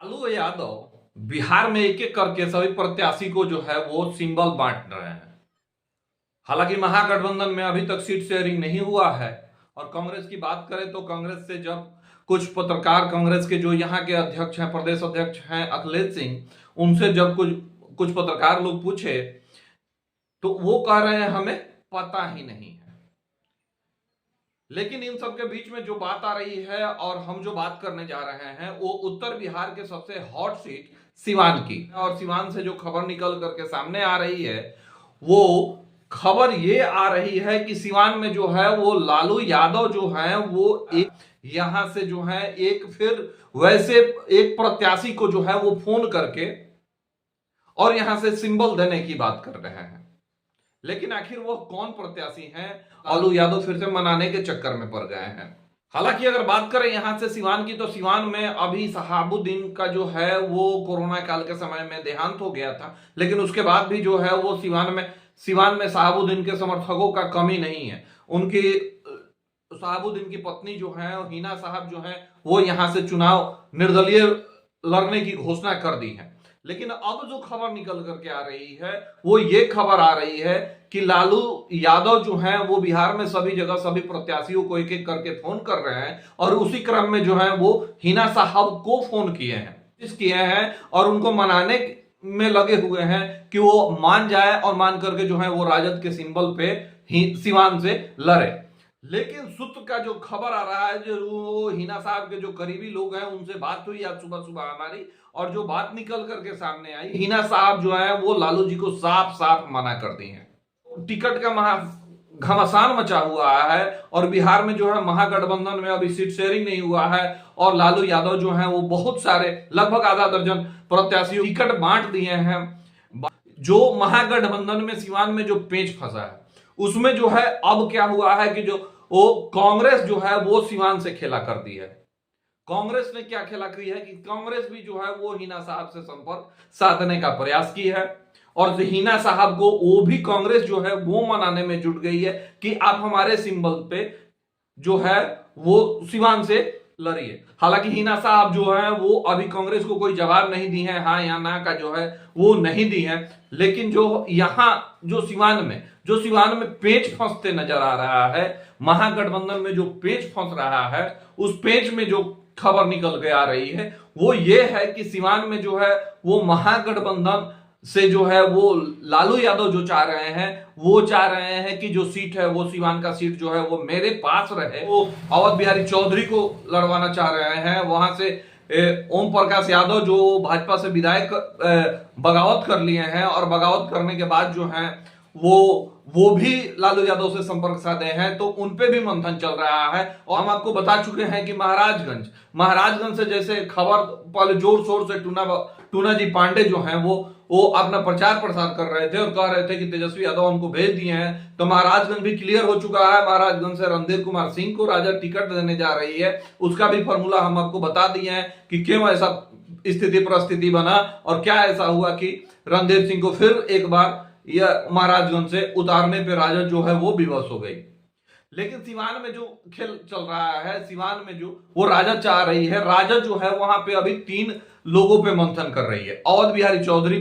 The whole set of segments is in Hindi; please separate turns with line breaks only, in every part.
लालू यादव बिहार में एक एक करके सभी प्रत्याशी को जो है वो सिंबल बांट रहे हैं। हालांकि महागठबंधन में अभी तक सीट शेयरिंग नहीं हुआ है। और कांग्रेस की बात करें तो कांग्रेस से जब कुछ पत्रकार, कांग्रेस के जो यहाँ के अध्यक्ष हैं, प्रदेश अध्यक्ष हैं अखिलेश सिंह, उनसे जब कुछ कुछ पत्रकार लोग पूछे तो वो कह रहे हैं हमें पता ही नहीं है। लेकिन इन सब के बीच में जो बात आ रही है और हम जो बात करने जा रहे हैं वो उत्तर बिहार के सबसे हॉट सीट सिवान की, और सिवान से जो खबर निकल करके सामने आ रही है वो खबर ये आ रही है कि सिवान में जो है वो लालू यादव जो है वो एक यहां से जो है एक फिर वैसे एक प्रत्याशी को जो है वो फोन करके और यहां से सिंबल देने की बात कर रहे हैं। लेकिन आखिर वो कौन प्रत्याशी हैं? लालू यादव फिर से मनाने के चक्कर में पड़ गए हैं। हालांकि अगर बात करें यहां से सिवान की, तो सिवान में अभी शहाबुद्दीन का जो है वो कोरोना काल के समय में देहांत हो गया था, लेकिन उसके बाद भी जो है वो सिवान में शहाबुद्दीन के समर्थकों का कमी नहीं है। उनकी शहाबुद्दीन की पत्नी जो है हिना साहब जो है वो यहां से चुनाव निर्दलीय लड़ने की घोषणा कर दी है। लेकिन अब जो खबर निकल करके आ रही है वो ये खबर आ रही है कि लालू यादव जो हैं वो बिहार में सभी जगह सभी प्रत्याशियों को एक एक करके फोन कर रहे हैं और उसी क्रम में जो है वो हिना साहब को फोन किए हैं और उनको मनाने में लगे हुए हैं कि वो मान जाए और मान करके जो है वो राजद के सिंबल पे सिवान से लड़े। लेकिन सूत्र का जो खबर आ रहा है, जो हिना साहब के जो करीबी लोग हैं उनसे बात हुई आज सुबह सुबह हमारी, और जो बात निकल करके सामने आई, हिना साहब जो है वो लालू जी को साफ साफ मना कर दी है। टिकट का घमासान मचा हुआ है और बिहार में जो है महागठबंधन में अभी सीट शेयरिंग नहीं हुआ है और लालू यादव जो है वो बहुत सारे लगभग आधा दर्जन प्रत्याशियों टिकट बांट दिए हैं। जो महागठबंधन में सिवान में जो पेच फंसा है उसमें जो है अब क्या हुआ है कि जो वो कांग्रेस जो है वो सिवान से खेला कर दी है। कांग्रेस ने क्या खेला की है कि कांग्रेस भी जो है वो हिना साहब से संपर्क साधने का प्रयास की है और हिना साहब को वो भी कांग्रेस जो है वो मनाने में जुट गई है कि आप हमारे सिंबल पे जो है वो सिवान से लड़िए। हालांकि हिना साहब जो है वो अभी कांग्रेस को कोई जवाब नहीं दी है, हाँ या ना का जो है वो नहीं दी है। लेकिन जो यहाँ जो सिवान में पेच फंसते नजर आ रहा है, महागठबंधन में जो पेच फंस रहा है, उस पेच में जो खबर निकल के आ रही है वो ये है कि सिवान में जो है वो महागठबंधन से जो है वो लालू यादव जो चाह रहे हैं वो चाह रहे हैं कि जो सीट है वो सिवान का सीट जो है वो मेरे पास रहे। वो अवध बिहारी चौधरी को लड़वाना चाह रहे हैं। वहां से ओम प्रकाश यादव जो भाजपा से विधायक बगावत कर लिए हैं और बगावत करने के बाद जो है वो भी लालू यादव से संपर्क साधे हैं, तो उनपे भी मंथन चल रहा है। और हम आपको बता चुके हैं कि महाराजगंज से जैसे खबर पहले जोर शोर से टूना जी पांडे जो हैं वो अपना प्रचार प्रसार कर रहे थे और कह रहे थे कि तेजस्वी यादव हमको भेज दिए हैं, तो महाराजगंज भी क्लियर हो चुका है। महाराजगंज से रणधीर कुमार सिंह को राजद टिकट देने जा रही है। उसका भी फॉर्मूला हम आपको बता दिए हैं कि क्यों ऐसा स्थिति परिस्थिति बना और क्या ऐसा हुआ कि रणधीर सिंह को फिर एक बार यह महाराजगंज से उतारने पे राजद जो है वो विवश हो गई। लेकिन सिवान में जो खेल चल रहा है, सिवान में जो वो राजद चाह रही है, राजद जो है वहां पे अभी 3 लोगों पे मंथन कर रही है, अवध बिहारी चौधरी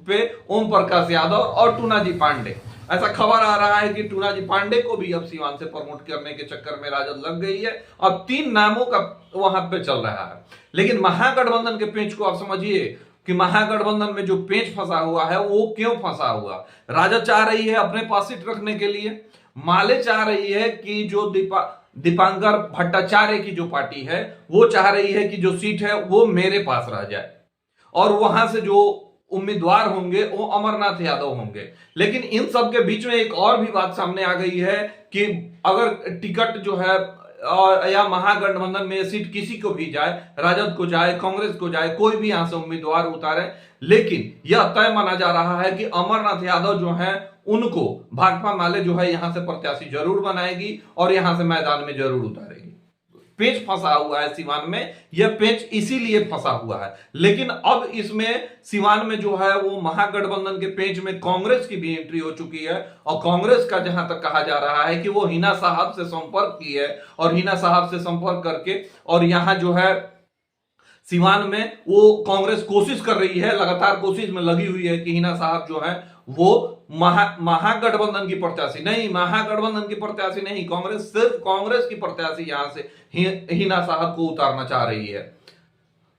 पे ओम प्रकाश यादव और टूना जी पांडे। ऐसा खबर आ रहा है कि टूना जी पांडे को भी अब सिवान से प्रमोट करने के चक्कर में राजद लग गई है। अब 3 नामों का वहां पे चल रहा है। लेकिन महागठबंधन के पेंच को आप समझिए कि महागठबंधन में जो पेंच फंसा हुआ है वो क्यों फंसा हुआ। राजद चाह रही है अपने पास सीट रखने के लिए, माले चाह रही है कि जो दीपांकर भट्टाचार्य की जो पार्टी है वो चाह रही है कि जो सीट है वो मेरे पास रह जाए और वहां से जो उम्मीदवार होंगे वो अमरनाथ यादव होंगे। लेकिन इन सब के बीच में एक और भी बात सामने आ गई है कि अगर टिकट जो है या महागठबंधन में सीट किसी को भी जाए, राजद को जाए, कांग्रेस को जाए, कोई भी यहां से उम्मीदवार उतारे, लेकिन यह तय माना जा रहा है कि अमरनाथ यादव जो है उनको भाकपा माले जो है यहां से प्रत्याशी जरूर बनाएगी और यहां से मैदान में जरूर उतारेगी। पेच फंसा हुआ है सिवान में, यह पेच इसीलिए फंसा हुआ है। लेकिन अब इसमें सिवान में जो है वो महागठबंधन के पेच में कांग्रेस की भी एंट्री हो चुकी है और कांग्रेस का जहां तक कहा जा रहा है कि वो हिना साहब से संपर्क की है और हिना साहब से संपर्क करके और यहां जो है सिवान में वो कांग्रेस कोशिश कर रही है, लगातार कोशिश में लगी हुई है कि हिना साहब जो है वो महागठबंधन की प्रत्याशी नहीं, महागठबंधन की प्रत्याशी नहीं, कांग्रेस सिर्फ कांग्रेस की प्रत्याशी यहां से हिना साहब को उतारना चाह रही है।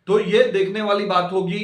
तो ये देखने वाली बात होगी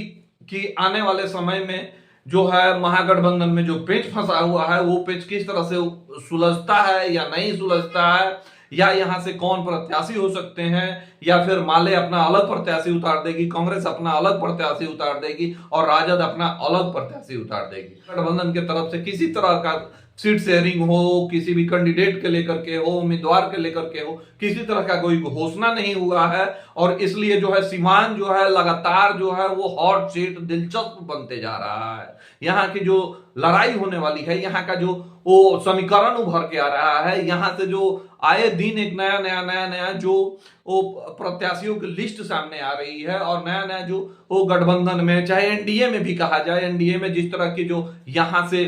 कि आने वाले समय में जो है महागठबंधन में जो पेच फंसा हुआ है वो पेच किस तरह से सुलझता है या नहीं सुलझता है, या यहां से कौन प्रत्याशी हो सकते हैं, या फिर माले अपना अलग प्रत्याशी उतार देगी, कांग्रेस अपना अलग प्रत्याशी उतार देगी और राजद अपना अलग प्रत्याशी उतार देगी। गठबंधन की तरफ से किसी तरह का सीट शेयरिंग हो, किसी भी कैंडिडेट के लेकर के हो, उम्मीदवार के लेकर के हो, किसी तरह का कोई घोषणा नहीं हुआ है। और इसलिए जो है सिवान जो है लगातार जो है वो हॉट सीट दिलचस्प बनते जा रहा है। यहाँ की जो लड़ाई होने वाली है, यहाँ का जो वो समीकरण उभर के आ रहा है, यहाँ से जो आए दिन एक नया जो वो प्रत्याशियों की लिस्ट सामने आ रही है, और नया जो वो गठबंधन में चाहे एनडीए में भी कहा जाए, एनडीए में जिस तरह की जो यहाँ से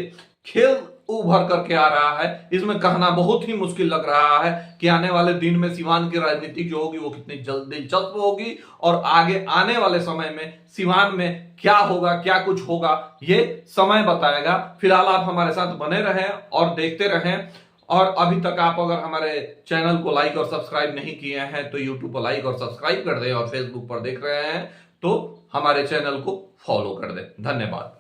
खेल उभर करके आ रहा है, इसमें कहना बहुत ही मुश्किल लग रहा है कि आने वाले दिन में सिवान की राजनीति जो होगी वो कितनी जल्द दिलचस्प होगी, और आगे आने वाले समय में सिवान में क्या होगा, क्या कुछ होगा, ये समय बताएगा। फिलहाल आप हमारे साथ बने रहें और देखते रहें। और अभी तक आप अगर हमारे चैनल को लाइक और सब्सक्राइब नहीं किए हैं तो यूट्यूब पर लाइक और सब्सक्राइब कर दें, और फेसबुक पर देख रहे हैं तो हमारे चैनल को फॉलो कर दें। धन्यवाद।